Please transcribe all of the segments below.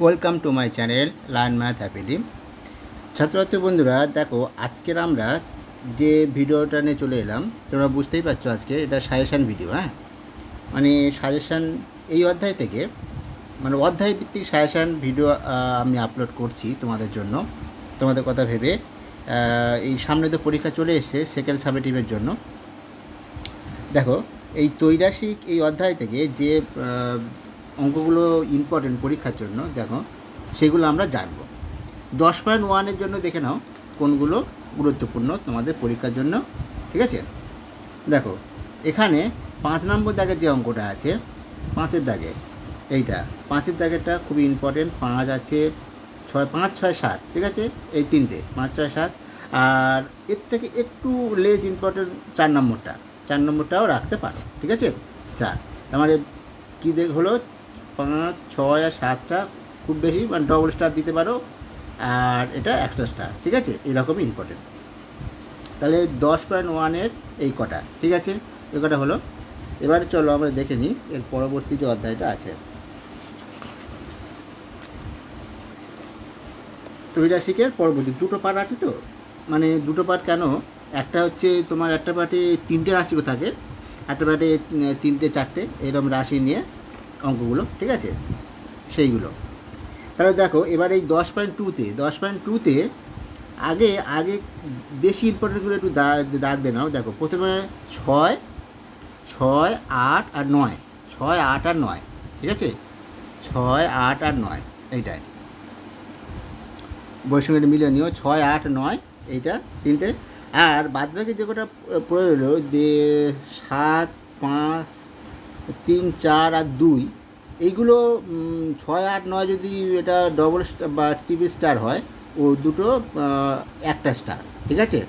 Welcome to my channel learn math happily. ছাত্রছাত্রী বন্ধুরা, দেখো আজকের আমরা যে ভিডিওটা নিয়ে চলে এলাম, তোমরা বুঝতেই পারছো আজকে এটা সাজেশান ভিডিও। মানে সাজেশান এই অধ্যায় থেকে, মানে অধ্যায় ভিত্তিক সাজেশান ভিডিও আমি আপলোড করছি তোমাদের জন্য, তোমাদের কথা ভেবে। এই সামনে তো পরীক্ষা চলে এসছে সেকেন্ড সামেটিভের জন্য। দেখো এই ত্রৈরাশিক এই অধ্যায় থেকে যে অঙ্কগুলো ইম্পর্টেন্ট পরীক্ষার জন্য, দেখো সেগুলো আমরা জানবো। 10.1-এর জন্য দেখে নাও কোনগুলো গুরুত্বপূর্ণ তোমাদের পরীক্ষার জন্য, ঠিক আছে? দেখো এখানে 5 নম্বর দাগের যে অঙ্কটা আছে, 5-এর দাগে, এইটা 5-এর দাগেরটা খুবই ইম্পর্টেন্ট। 5 আছে, 6, 5, 6, 7, ঠিক আছে? এই তিনটে 5, 6, 7। আর এর থেকে একটু লেস ইম্পর্টেন্ট 4 নম্বরটা, 4 নম্বরটাও রাখতে পারো, ঠিক আছে? 4 মানে কী হলো, 5, 6 আর 7টা খুব বেশি, মানে ডবল স্টার দিতে পারো, আর এটা এক্সট্রা স্টার, ঠিক আছে? এরকমই ইম্পর্টেন্ট। তাহলে 10.1-এর এই কটা, ঠিক আছে? এই কটা হলো। এবারে চলো আমরা দেখে নিই এর পরবর্তী যে অধ্যায়টা আছে। ত্রৈরাশিকের পরবর্তী দুটো পার্ট আছে তো, মানে দুটো পার্ট কেন, একটা হচ্ছে তোমার একটা পার্টে 3টে রাশিও থাকে, একটা পার্টে 3টে 4টে এরকম রাশি নিয়ে অঙ্কগুলো, ঠিক আছে? সেইগুলো তাহলে দেখো এবার এই 10.2-তে আগে বেশি ইম্পর্টেন্টগুলো একটু দাগ দিয়ে নাও। দেখো প্রথমে 6, 8 আর 9, 6, 8 আর 9, ঠিক আছে? 6, 8 আর 9 এইটাই বইয়ের সঙ্গে মিলিয়ে নিও। 6, 8, 9 এইটা তিনটে। আর বাদবাকি যে কটা পড়ে রইলো, 7, 5, 3, 4 আর 2, এইগুলো 6, 8, 9 যদি এটা ডবল বা ট্রিপল স্টার হয়, ও দুটো একটা স্টার, ঠিক আছে?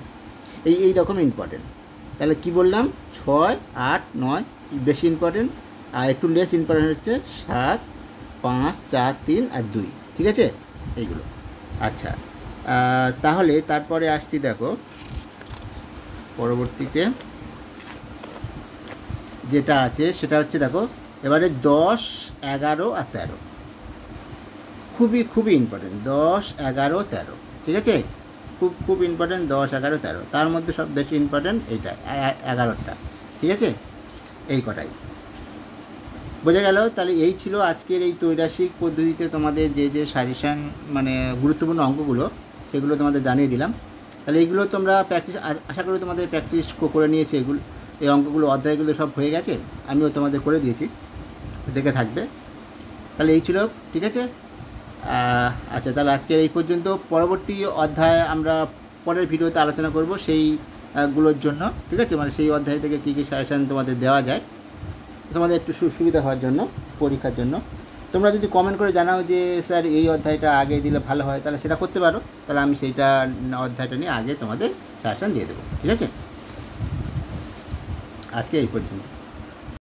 এই রকম ইম্পর্টেন্ট। তাহলে কি বললাম, 6, 8, 9 বেশি ইম্পর্টেন্ট, আর একটু লেস ইম্পর্টেন্ট হচ্ছে 7, 5, 4, 3 আর 2, ঠিক আছে? এইগুলো। আচ্ছা, তাহলে তারপরে আসছি, দেখো পরবর্তীতে যেটা আছে সেটা হচ্ছে, দেখো এবারে 10, 11 আর 13 খুবই ইম্পর্টেন্ট। 10, 11, 13, ঠিক আছে? খুব ইম্পর্টেন্ট 10, 11, 13। তার মধ্যে সব বেশি ইম্পর্টেন্ট এইটা 11টা, ঠিক আছে? এই কটাই বোঝা গেল। তাহলে এই ছিল আজকের এই ত্রৈরাশিক পদ্ধতিতে তোমাদের যে সাজেশান, মানে গুরুত্বপূর্ণ অঙ্কগুলো, সেগুলো তোমাদের জানিয়ে দিলাম। তাহলে এইগুলো তোমরা প্র্যাকটিস, আশা করি তোমাদের প্র্যাকটিস করে নিয়েছে। এই অঙ্কগুলো, অধ্যায়গুলো সব হয়ে গেছে, আমিও তোমাদের করে দিয়েছি, দেখে থাকবে। তাহলে এই ছিল, ঠিক আছে? আচ্ছা, তাহলে আজকে এই পর্যন্ত। পরবর্তী অধ্যায় আমরা পরের ভিডিওতে আলোচনা করব সেইগুলোর জন্য, ঠিক আছে? মানে সেই অধ্যায় থেকে কী কী সাজেশান তোমাদের দেওয়া যায় তোমাদের একটু সুবিধা হওয়ার জন্য, পরীক্ষার জন্য। তোমরা যদি কমেন্ট করে জানাও যে স্যার এই অধ্যায়টা আগে দিলে ভালো হয়, তাহলে সেটা করতে পারো। তাহলে আমি সেইটা অধ্যায়টা নিয়ে আগে তোমাদের সাজেশান দিয়ে দেবো, ঠিক আছে? আজকে এই পর্যন্ত।